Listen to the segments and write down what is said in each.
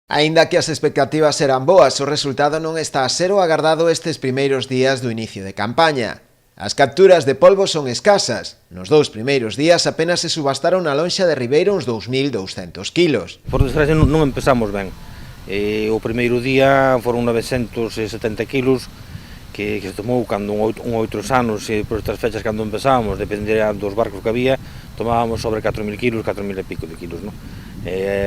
Aínda que as expectativas eran boas, o resultado non está a ser o agardado estes primeiros días do inicio de campaña. As capturas de polvo son escasas. Nos 2 primeiros días apenas se subastaron na lonxa de Ribeira uns 2.200 kilos. Por desgracia non empezamos ben. O primeiro día foron 970 kilos que se tomou cando un outros anos, por estas fechas cando empezábamos, dependía dos barcos que había, tomábamos sobre 4.000 kilos, 4.000 e pico de kilos, non?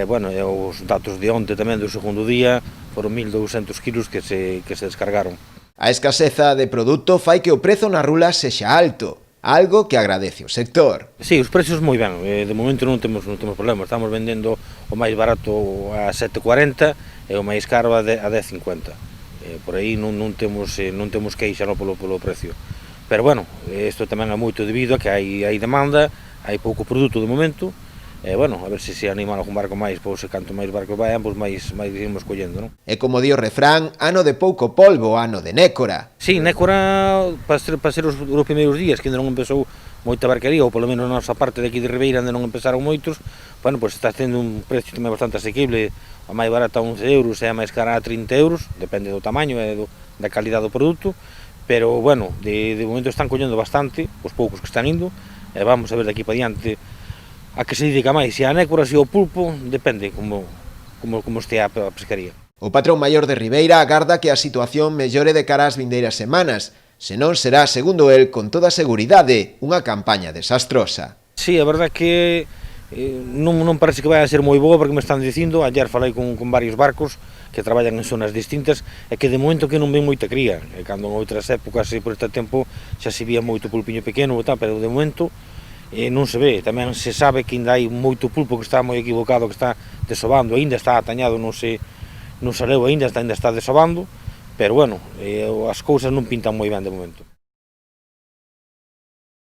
Bueno, os datos de onte tamén do segundo día foron 1.200 kilos que se descargaron. A escaseza de produto fai que o prezo na rula sexa alto, algo que agradece o sector. Sí, os precios moi ben, de momento non temos problema, estamos vendendo o máis barato a 7,40 e o máis caro a 10,50. Por aí non temos queixa polo precio. Pero bueno, isto tamén é moito debido a que hai demanda, hai pouco produto de momento, bueno, a ver se animan algún barco máis, pois canto máis barcos vayan, pois máis iremos collendo, non? E como di o refrán, ano de pouco polvo, ano de nécora. Sí, nécora, para ser os primeiros días, que ainda non empezou moita barquería, ou polo menos na nosa parte de aquí de Ribeira ainda non empezaron moitos, bueno, pois está tendo un precio tamén bastante asequible, a máis barata a 11 euros e a máis cara a 30 euros, depende do tamaño e da calidad do produto, pero, bueno, de momento están collendo bastante, os poucos que están indo, e vamos a ver daqui para diante a que se dedica máis, se a nécora, se o pulpo, depende como estea a pescaría. O patrón maior de Ribeira agarda que a situación mellore de cara ás vindeiras semanas, senón será, segundo el, con toda seguridade, unha campaña desastrosa. Sí, a verdade que non parece que vai a ser moi boa, porque me están dicindo, ayer falei con varios barcos que traballan en zonas distintas, e que de momento que non ven moita cría, e cando en outras épocas, por este tempo, xa se vía moito pulpiño pequeno, pero de momento non se ve. Tamén se sabe que ainda hai moito pulpo que está moi equivocado, que está desobando, ainda está atañado, non saleu ainda está desobando, pero bueno, as cousas non pintan moi ben de momento.